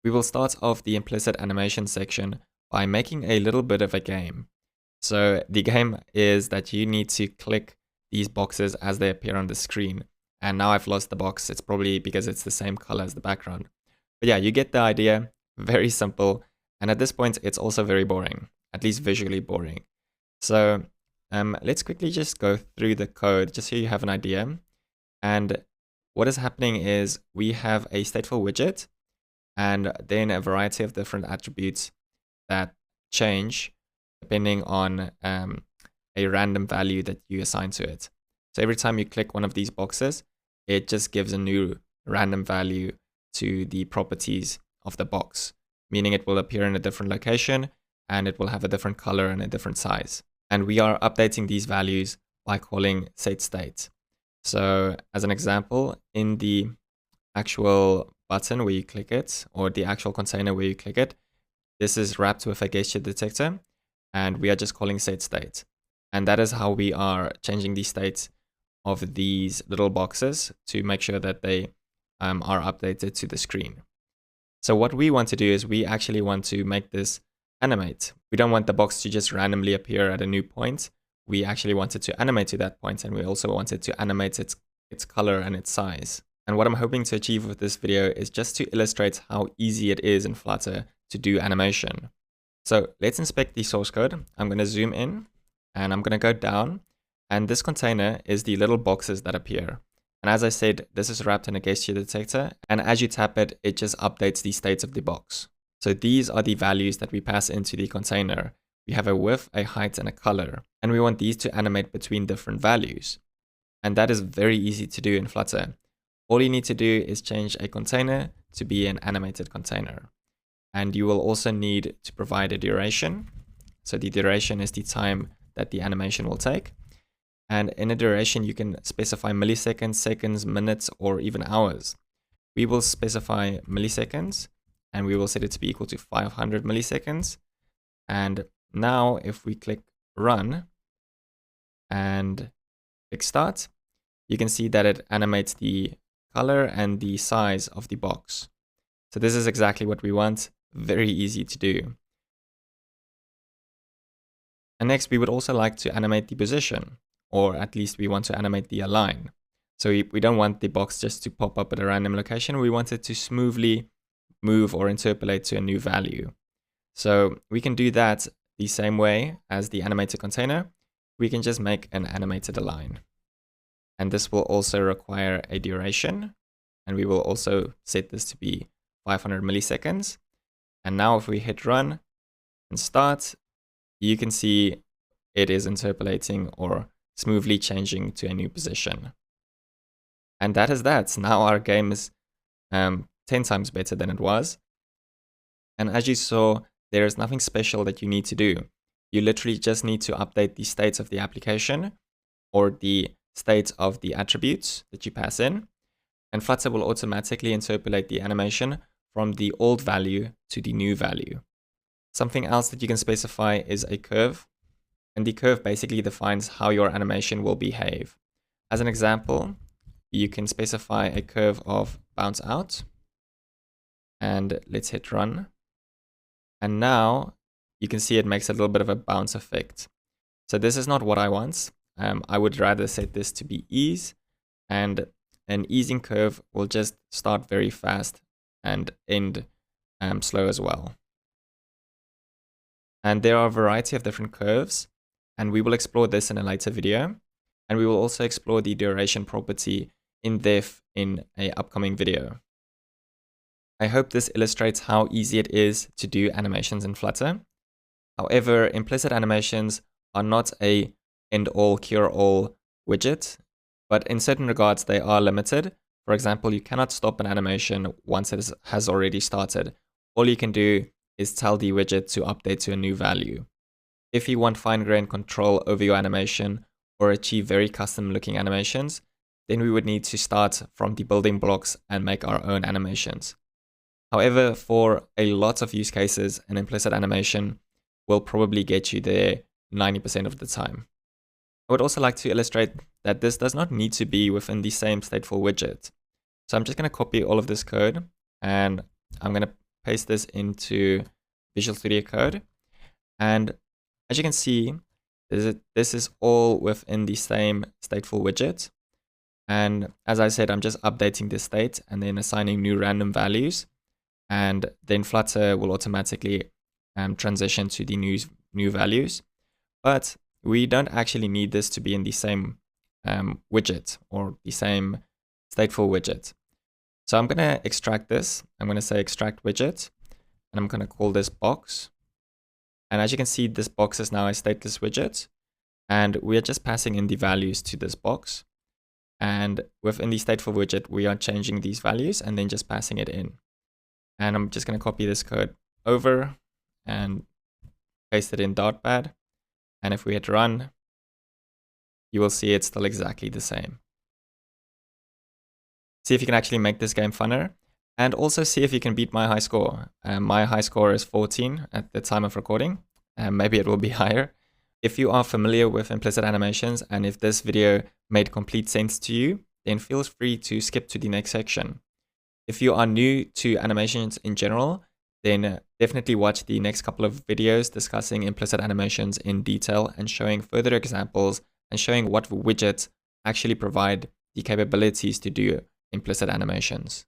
We will start off the implicit animation section by making a little bit of a game. So the game is that you need to click these boxes as they appear on the screen. And now I've lost the box. It's probably because it's the same color as the background. But yeah, you get the idea. Very simple. And at this point, it's also very boring, at least visually boring. So let's quickly just go through the code just so you have an idea. And what is happening is we have a stateful widget and then a variety of different attributes that change depending on a random value that you assign to it. So every time you click one of these boxes, it just gives a new random value to the properties of the box, meaning it will appear in a different location and it will have a different color and a different size. And we are updating these values by calling setState. So as an example, in the actual button where you click it, or the actual container where you click it, this is wrapped with a gesture detector, and we are just calling setState. And that is how we are changing the states of these little boxes to make sure that they are updated to the screen. So what we want to do is we actually want to make this animate. We don't want the box to just randomly appear at a new point. We actually want it to animate to that point, and we also want it to animate its color and its size. And what I'm hoping to achieve with this video is just to illustrate how easy it is in Flutter to do animation. So let's inspect the source code. I'm going to zoom in and I'm going to go down, and this container is the little boxes that appear. And as I said, this is wrapped in a gesture detector, and as you tap it, it just updates the states of the box. So these are the values that we pass into the container. We have a width, a height, and a color, and we want these to animate between different values. And that is very easy to do in Flutter. All you need to do is change a container to be an animated container. And you will also need to provide a duration. So the duration is the time that the animation will take. And in a duration, you can specify milliseconds, seconds, minutes, or even hours. We will specify milliseconds, and we will set it to be equal to 500 milliseconds. And now if we click run and click start, you can see that it animates the color and the size of the box. So this is exactly what we want. Very easy to do. And next, we would also like to animate the position, or at least we want to animate the align. So we don't want the box just to pop up at a random location. We want it to smoothly move or interpolate to a new value. So we can do that the same way as the animated container. We can just make an animated align. And this will also require a duration. And we will also set this to be 500 milliseconds. And now if we hit run and start, you can see it is interpolating or smoothly changing to a new position. And that is that. Now our game is 10 times better than it was. And as you saw, there is nothing special that you need to do. You literally just need to update the states of the application or the states of the attributes that you pass in. And Flutter will automatically interpolate the animation from the old value to the new value. Something else that you can specify is a curve. And the curve basically defines how your animation will behave. As an example, you can specify a curve of bounce out. And let's hit run. And now you can see it makes a little bit of a bounce effect. So this is not what I want. I would rather set this to be ease, and an easing curve will just start very fast and end slow as well. And there are a variety of different curves, and we will explore this in a later video. And we will also explore the duration property in depth in an upcoming video. I hope this illustrates how easy it is to do animations in Flutter. However, implicit animations are not a end-all, cure-all widget, but in certain regards they are limited. For example, you cannot stop an animation once it has already started. All you can do is tell the widget to update to a new value. If you want fine-grained control over your animation or achieve very custom-looking animations, then we would need to start from the building blocks and make our own animations. However, for a lot of use cases, an implicit animation will probably get you there 90% of the time. I would also like to illustrate that this does not need to be within the same stateful widget. So I'm just going to copy all of this code, and I'm going to paste this into Visual Studio Code. And as you can see, this is all within the same stateful widget. And as I said, I'm just updating the state and then assigning new random values. And then Flutter will automatically transition to the new values. But we don't actually need this to be in the same widget or the same stateful widget. So I'm going to extract this. I'm going to say extract widget, and I'm going to call this box. And as you can see, this box is now a stateless widget, and we are just passing in the values to this box. And within the stateful widget, we are changing these values and then just passing it in. And I'm just going to copy this code over and paste it in Dartpad. And if we hit run, you will see it's still exactly the same. See if you can actually make this game funner, and also see if you can beat my high score. My high score is 14 at the time of recording, and maybe it will be higher. If you are familiar with implicit animations and if this video made complete sense to you, then feel free to skip to the next section. If you are new to animations in general, then definitely watch the next couple of videos discussing implicit animations in detail and showing further examples and showing what widgets actually provide the capabilities to do implicit animations.